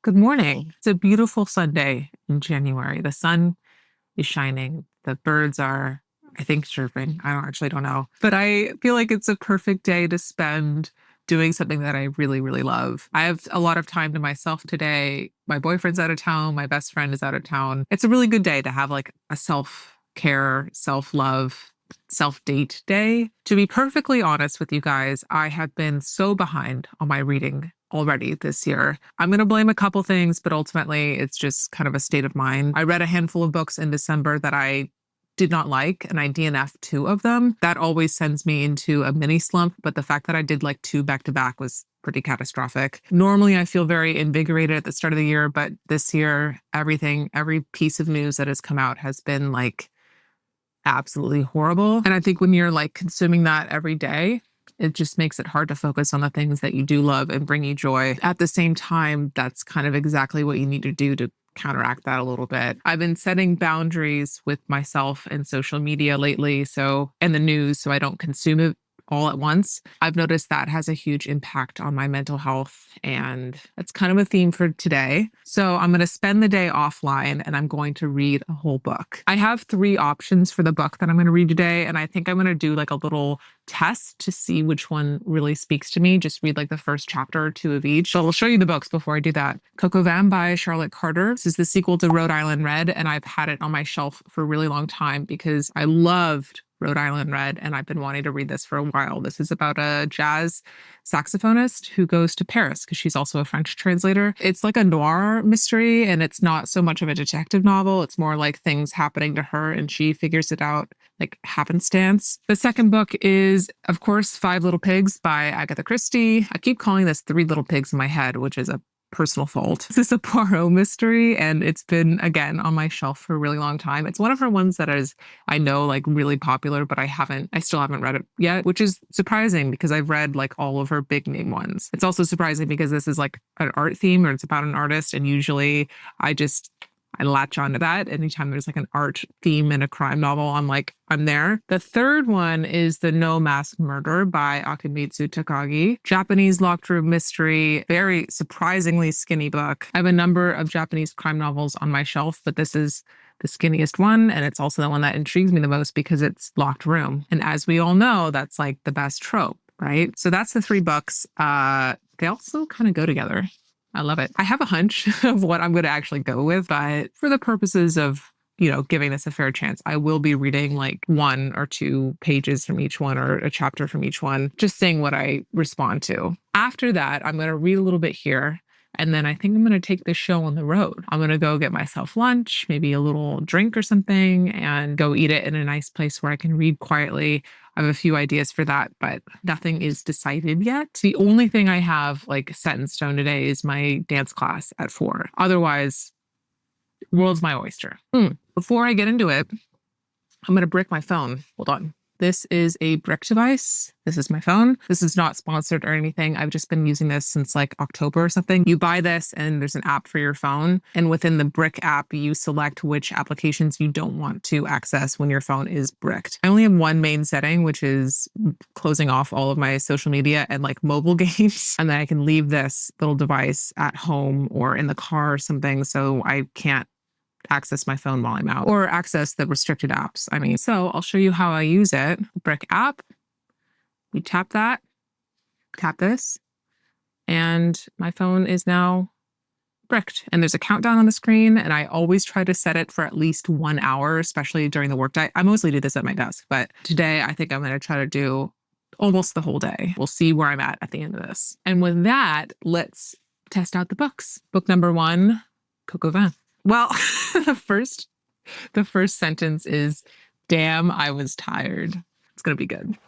Good morning. It's a beautiful Sunday in January. The sun is shining. The birds are, I think, chirping. I don't know. But I feel like it's a perfect day to spend doing something that I really, really love. I have a lot of time to myself today. My boyfriend's out of town. My best friend is out of town. It's a really good day to have like a self-care, self-love, self-date day. To be perfectly honest with you guys, I have been so behind on my reading already this year. I'm going to blame a couple things, but ultimately it's just kind of a state of mind. I read a handful of books in December that I did not like, and I DNF'd 2 of them. That always sends me into a mini slump, but the fact that I did like 2 back to back was pretty catastrophic. Normally I feel very invigorated at the start of the year, but this year, every piece of news that has come out has been like absolutely horrible. And I think when you're like consuming that every day, it just makes it hard to focus on the things that you do love and bring you joy. At the same time, that's kind of exactly what you need to do to counteract that a little bit. I've been setting boundaries with myself and social media lately, and the news, so I don't consume it all at once. I've noticed that has a huge impact on my mental health, and that's kind of a theme for today. So I'm going to spend the day offline and I'm going to read a whole book. I have 3 options for the book that I'm going to read today, and I think I'm going to do like a little test to see which one really speaks to me. Just read like the first chapter or 2 of each. So I'll show you the books before I do that. COQ AU VIN by Charlotte Carter. This is the sequel to Rhode Island Red, and I've had it on my shelf for a really long time because I loved Rhode Island Red, and I've been wanting to read this for a while. This is about a jazz saxophonist who goes to Paris because she's also a French translator. It's like a noir mystery, and it's not so much of a detective novel. It's more like things happening to her, and she figures it out like happenstance. The second book is, of course, 5 Little Pigs by Agatha Christie. I keep calling this 3 Little Pigs in my head, which is a personal fault. This is a Poirot mystery, and it's been, again, on my shelf for a really long time. It's one of her ones that is, I know, like really popular, but I still haven't read it yet, which is surprising because I've read like all of her big name ones. It's also surprising because this is like an art theme, or it's about an artist, and usually I latch onto that. Anytime there's like an art theme in a crime novel, I'm there. The third one is The No Mask Murder by Akimitsu Takagi. Japanese locked room mystery, very surprisingly skinny book. I have a number of Japanese crime novels on my shelf, but this is the skinniest one, and it's also the one that intrigues me the most because it's locked room. And as we all know, that's like the best trope, right? So that's the 3 books. They also kind of go together. I love it. I have a hunch of what I'm going to actually go with, but for the purposes of, giving this a fair chance, I will be reading like 1 or 2 pages from each one or a chapter from each one, just seeing what I respond to. After that, I'm going to read a little bit here, and then I think I'm going to take this show on the road. I'm going to go get myself lunch, maybe a little drink or something, and go eat it in a nice place where I can read quietly. I have a few ideas for that, but nothing is decided yet. The only thing I have like set in stone today is my dance class at 4. Otherwise, world's my oyster. Before I get into it, I'm going to brick my phone. Hold on. This is a brick device. This is my phone. This is not sponsored or anything. I've just been using this since like October or something. You buy this and there's an app for your phone. And within the brick app, you select which applications you don't want to access when your phone is bricked. I only have one main setting, which is closing off all of my social media and like mobile games. And then I can leave this little device at home or in the car or something, so I can't access my phone while I'm out or access the restricted apps. So I'll show you how I use it. Brick app. We tap that, tap this, and my phone is now bricked. And there's a countdown on the screen, and I always try to set it for at least 1 hour, especially during the workday. I mostly do this at my desk, but today I think I'm going to try to do almost the whole day. We'll see where I'm at the end of this. And with that, let's test out the books. Book number 1, COQ AU VIN. Well, the first sentence is, "Damn, I was tired." It's going to be good.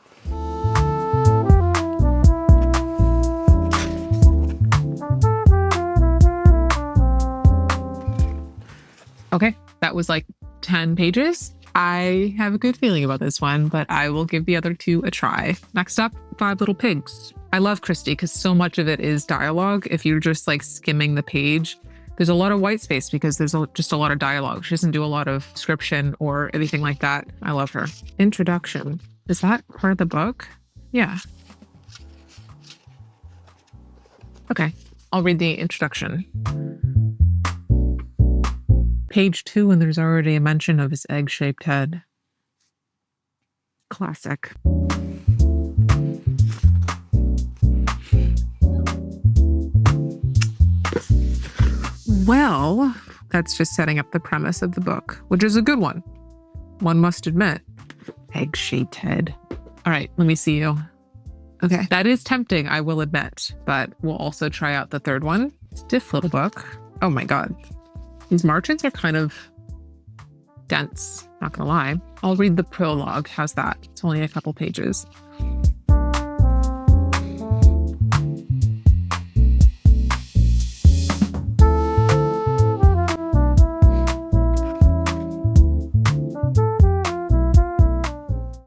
Okay, that was like 10 pages. I have a good feeling about this one, but I will give the other 2 a try. Next up, 5 Little Pigs. I love Christie because so much of it is dialogue. If you're just like skimming the page, there's a lot of white space because there's just a lot of dialogue. She doesn't do a lot of description or anything like that. I love her. Introduction. Is that part of the book? Yeah. Okay, I'll read the introduction. Page 2, and there's already a mention of his egg-shaped head. Classic. Well, that's just setting up the premise of the book, which is a good one. One must admit. Egg-shaped head. All right, let me see you. Okay, that is tempting, I will admit, but we'll also try out the third one. Stiff little book. Oh my God. These margins are kind of dense, not gonna lie. I'll read the prologue. How's that? It's only a couple pages.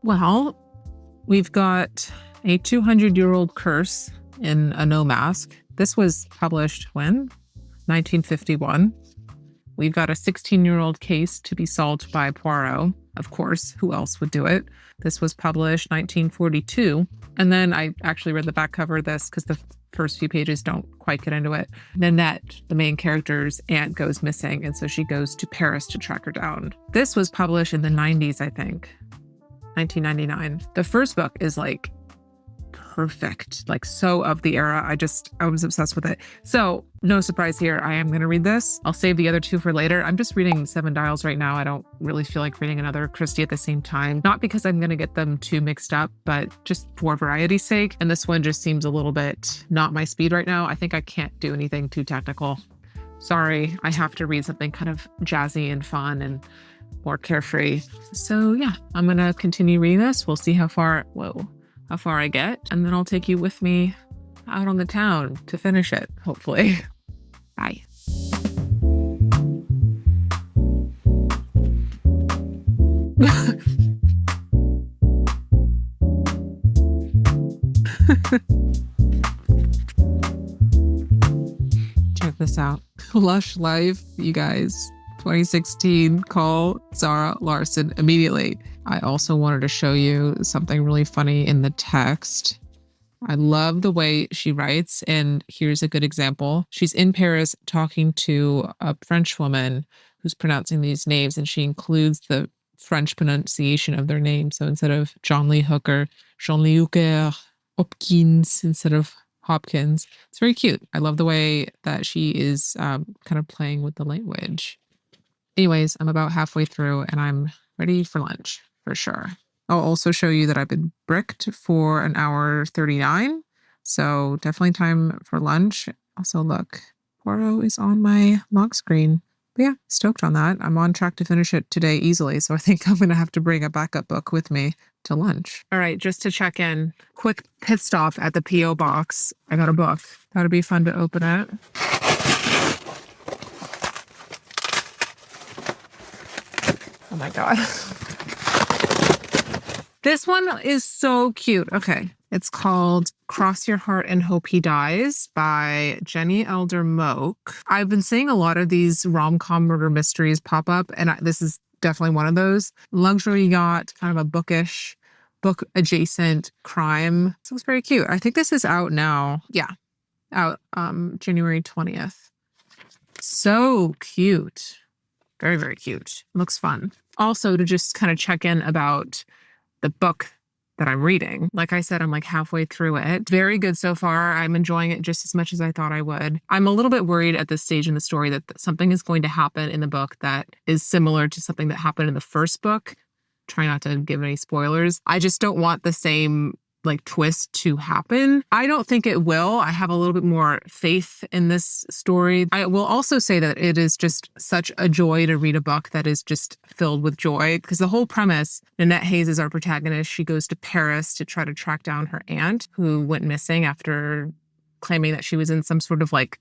Well, we've got a 200-year-old curse in a no mask. This was published when? 1951. We've got a 16-year-old case to be solved by Poirot. Of course, who else would do it? This was published 1942. And then I actually read the back cover of this because the first few pages don't quite get into it. Nanette, the main character's aunt, goes missing, and so she goes to Paris to track her down. This was published in the 90s, I think. 1999. The first book is like perfect, like so of the era. I was obsessed with it. So no surprise here, I am going to read this. I'll save the other two for later. I'm just reading Seven Dials right now. I don't really feel like reading another Christie at the same time. Not because I'm going to get them too mixed up, but just for variety's sake. And this one just seems a little bit not my speed right now. I think I can't do anything too technical. Sorry, I have to read something kind of jazzy and fun and more carefree. So yeah, I'm going to continue reading this. We'll see how far I get. And then I'll take you with me out on the town to finish it, hopefully. Bye. Check this out. Lush Life, you guys. 2016, call Zara Larsson immediately. I also wanted to show you something really funny in the text. I love the way she writes, and here's a good example. She's in Paris talking to a French woman who's pronouncing these names, and she includes the French pronunciation of their names. So instead of John Lee Hooker, Jean Lee Hooker, Hopkins instead of Hopkins. It's very cute. I love the way that she is kind of playing with the language. Anyways, I'm about halfway through and I'm ready for lunch for sure. I'll also show you that I've been bricked for an hour 39. So definitely time for lunch. Also look, Poirot is on my lock screen. But yeah, stoked on that. I'm on track to finish it today easily. So I think I'm going to have to bring a backup book with me to lunch. All right, just to check in, quick pit stop at the P.O. box. I got a book. That'd be fun to open it. Oh my God. This one is so cute. Okay. It's called Cross Your Heart and Hope He Dies by Jenny Elder Moke. I've been seeing a lot of these rom-com murder mysteries pop up, and this is definitely one of those. Luxury yacht, kind of a bookish, book-adjacent crime. So it's very cute. I think this is out now. Yeah, out January 20th. So cute. Very, very cute. Looks fun. Also, to just kind of check in about the book that I'm reading. Like I said, I'm like halfway through it. Very good so far. I'm enjoying it just as much as I thought I would. I'm a little bit worried at this stage in the story that something is going to happen in the book that is similar to something that happened in the first book. Try not to give any spoilers. I just don't want the same like twist to happen. I don't think it will. I have a little bit more faith in this story. I will also say that it is just such a joy to read a book that is just filled with joy, because the whole premise, Nanette Hayes is our protagonist. She goes to Paris to try to track down her aunt who went missing after claiming that she was in some sort of like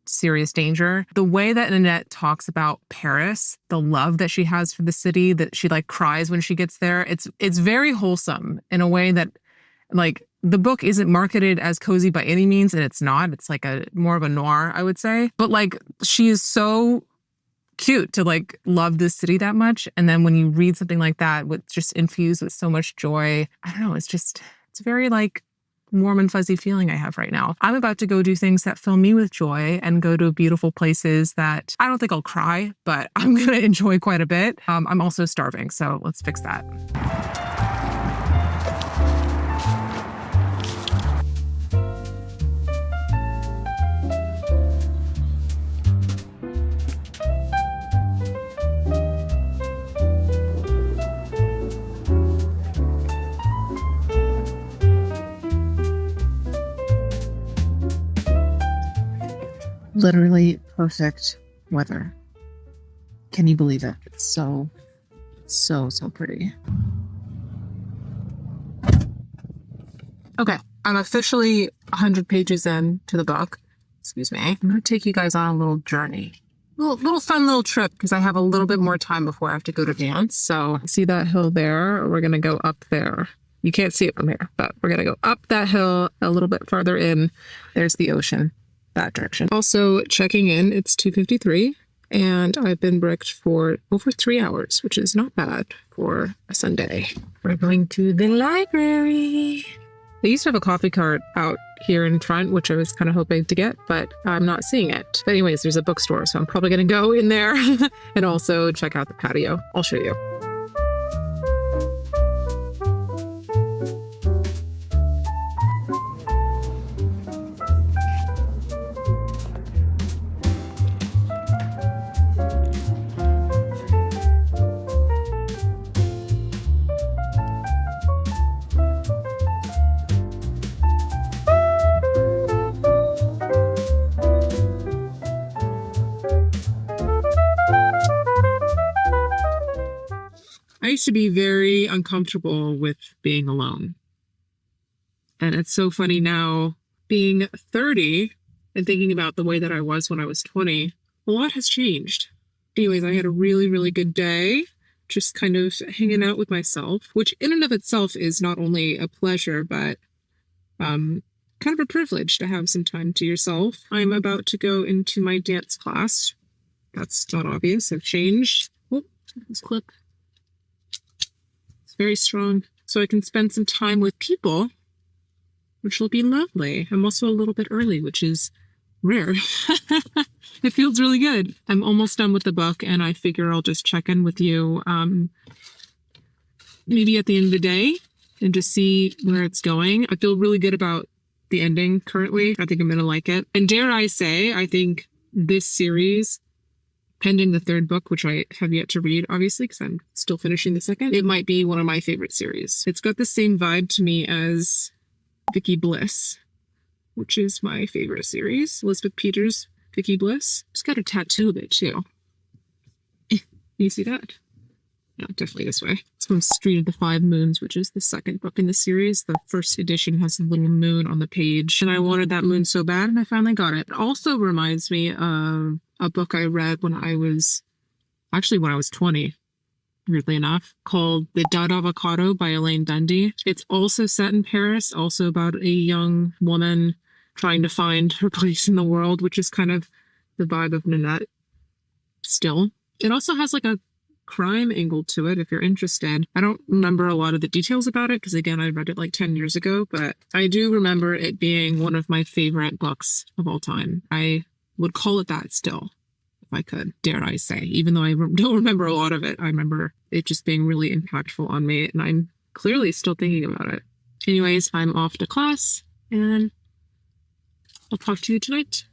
serious danger. The way that Nanette talks about Paris, the love that she has for the city, that she like cries when she gets there, it's very wholesome in a way that like the book isn't marketed as cozy by any means, and it's not. It's like a more of a noir, I would say. But like she is so cute to like love this city that much. And then when you read something like that with just infused with so much joy, I don't know, it's very like warm and fuzzy feeling I have right now. I'm about to go do things that fill me with joy and go to beautiful places that I don't think I'll cry, but I'm going to enjoy quite a bit. I'm also starving, so let's fix that. Literally perfect weather. Can you believe it? It's so pretty. Okay, I'm officially 100 pages in to the book. Excuse me. I'm going to take you guys on a little journey. Little fun little trip because I have a little bit more time before I have to go to dance. So see that hill there? We're going to go up there. You can't see it from here, but we're going to go up that hill a little bit farther in. There's the ocean. That direction. Also checking in, it's 2:53 and I've been bricked for over 3 hours, which is not bad for a Sunday. We're going to the library. They used to have a coffee cart out here in front, which I was kind of hoping to get, but I'm not seeing it. But anyways, there's a bookstore, so I'm probably going to go in there and also check out the patio. I'll show you. I used to be very uncomfortable with being alone. And it's so funny now, being 30 and thinking about the way that I was when I was 20, a lot has changed. Anyways, I had a really, really good day, just kind of hanging out with myself, which in and of itself is not only a pleasure, but kind of a privilege to have some time to yourself. I'm about to go into my dance class. That's not obvious. I've changed. Oh, this clip. Very strong, so I can spend some time with people, which will be lovely. I'm also a little bit early, which is rare. It feels really good. I'm almost done with the book, and I figure I'll just check in with you maybe at the end of the day and just see where it's going. I feel really good about the ending currently. I think I'm going to like it. And dare I say, I think this series, pending the third book, which I have yet to read, obviously, because I'm still finishing the second, it might be one of my favorite series. It's got the same vibe to me as Vicky Bliss, which is my favorite series. Elizabeth Peters, Vicky Bliss. Just got a tattoo of it, too. You see that? Yeah, definitely this way. It's from Street of the Five Moons, which is the second book in the series. The first edition has a little moon on the page, and I wanted that moon so bad, and I finally got it. It also reminds me of a book I read when I was 20, weirdly enough, called The Dead Avocado by Elaine Dundy. It's also set in Paris, also about a young woman trying to find her place in the world, which is kind of the vibe of Nanette still. It also has like a crime angle to it if you're interested. I don't remember a lot of the details about it because, again, I read it like 10 years ago, but I do remember it being one of my favorite books of all time. I would call it that still, if I could, dare I say. Even though I don't remember a lot of it, I remember it just being really impactful on me, and I'm clearly still thinking about it. Anyways, I'm off to class, and I'll talk to you tonight.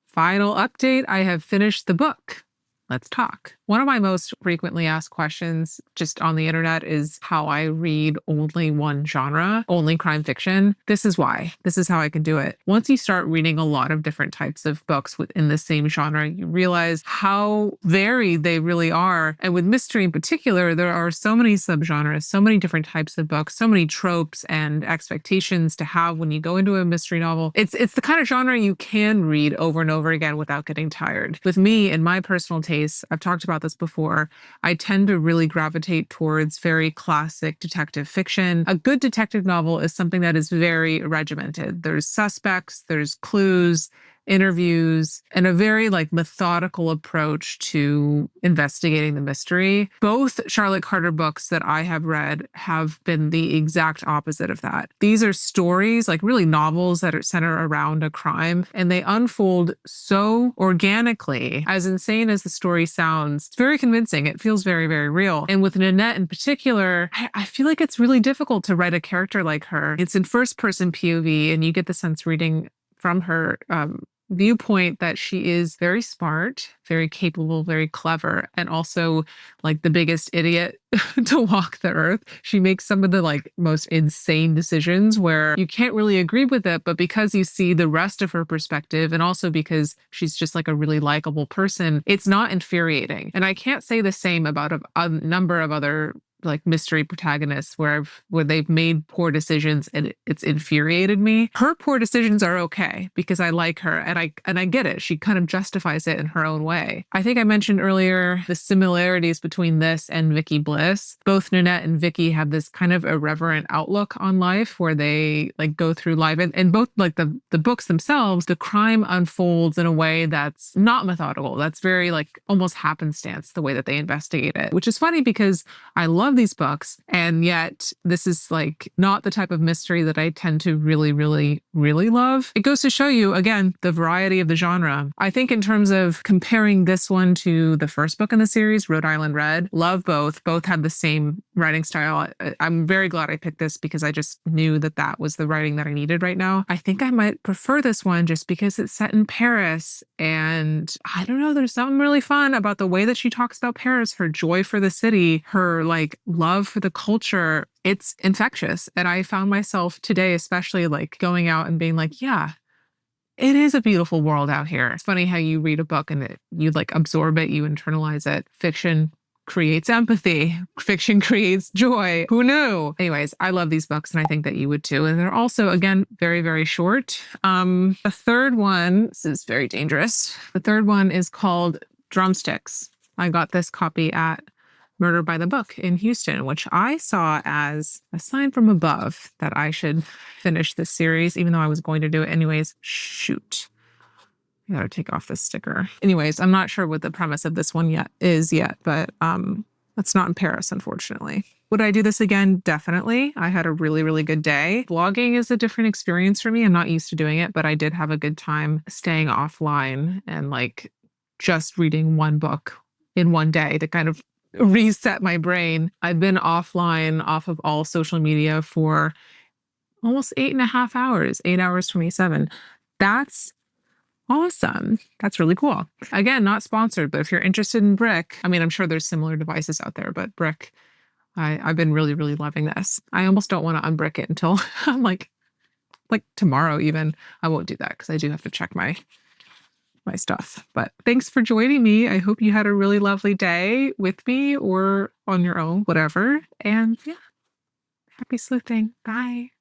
Final update, I have finished the book. Let's talk. One of my most frequently asked questions just on the internet is how I read only one genre, only crime fiction. This is why. This is how I can do it. Once you start reading a lot of different types of books within the same genre, you realize how varied they really are. And with mystery in particular, there are so many subgenres, so many different types of books, so many tropes and expectations to have when you go into a mystery novel. It's the kind of genre you can read over and over again without getting tired. With me and my personal tastes, I've talked about this before, I tend to really gravitate towards very classic detective fiction. A good detective novel is something that is very regimented. There's suspects, there's clues, interviews, and a very methodical approach to investigating the mystery. Both Charlotte Carter books that I have read have been the exact opposite of that. These are stories, really novels that are centered around a crime, and they unfold so organically. As insane as the story sounds, it's very convincing. It feels very, very real. And with Nanette in particular, I feel like it's really difficult to write a character like her. It's in first-person POV, and you get the sense reading from her viewpoint that she is very smart, very capable, very clever, and also the biggest idiot to walk the earth. She makes some of the most insane decisions where you can't really agree with it, but because you see the rest of her perspective, and also because she's just a really likable person, it's not infuriating. And I can't say the same about a number of other mystery protagonists where they've made poor decisions and it's infuriated me. Her poor decisions are okay because I like her and I get it. She kind of justifies it in her own way. I think I mentioned earlier the similarities between this and Vicky Bliss. Both Nanette and Vicky have this kind of irreverent outlook on life where they go through life, and both the books themselves, the crime unfolds in a way that's not methodical. That's very almost happenstance the way that they investigate it, which is funny because I love these books, and yet this is not the type of mystery that I tend to really, really, really love. It goes to show you, again, the variety of the genre. I think in terms of comparing this one to the first book in the series, Rhode Island Red, love both. Both had the same writing style. I'm very glad I picked this because I just knew that was the writing that I needed right now. I think I might prefer this one just because it's set in Paris, and I don't know, there's something really fun about the way that she talks about Paris, her joy for the city, her love for the culture. It's infectious. And I found myself today, especially going out and being yeah, it is a beautiful world out here. It's funny how you read a book and you absorb it, you internalize it. Fiction creates empathy. Fiction creates joy. Who knew? Anyways, I love these books and I think that you would too. And they're also, again, very, very short. The third one, this is very dangerous. The third one is called Drumsticks. I got this copy at Murder by the Book in Houston, which I saw as a sign from above that I should finish this series, even though I was going to do it anyways. Shoot. I gotta take off this sticker. Anyways, I'm not sure what the premise of this one is yet, but it's not in Paris, unfortunately. Would I do this again? Definitely. I had a really, really good day. Vlogging is a different experience for me. I'm not used to doing it, but I did have a good time staying offline and just reading one book in one day to kind of reset my brain. I've been offline off of all social media for almost 8.5 hours, 8 hours, 27. That's awesome. That's really cool. Again, not sponsored, but if you're interested in Brick, I mean, I'm sure there's similar devices out there, but Brick, I've been really, really loving this. I almost don't want to unbrick it until I'm tomorrow even. I won't do that because I do have to check my stuff. But thanks for joining me. I hope you had a really lovely day with me or on your own, whatever. And yeah, happy sleuthing. Bye.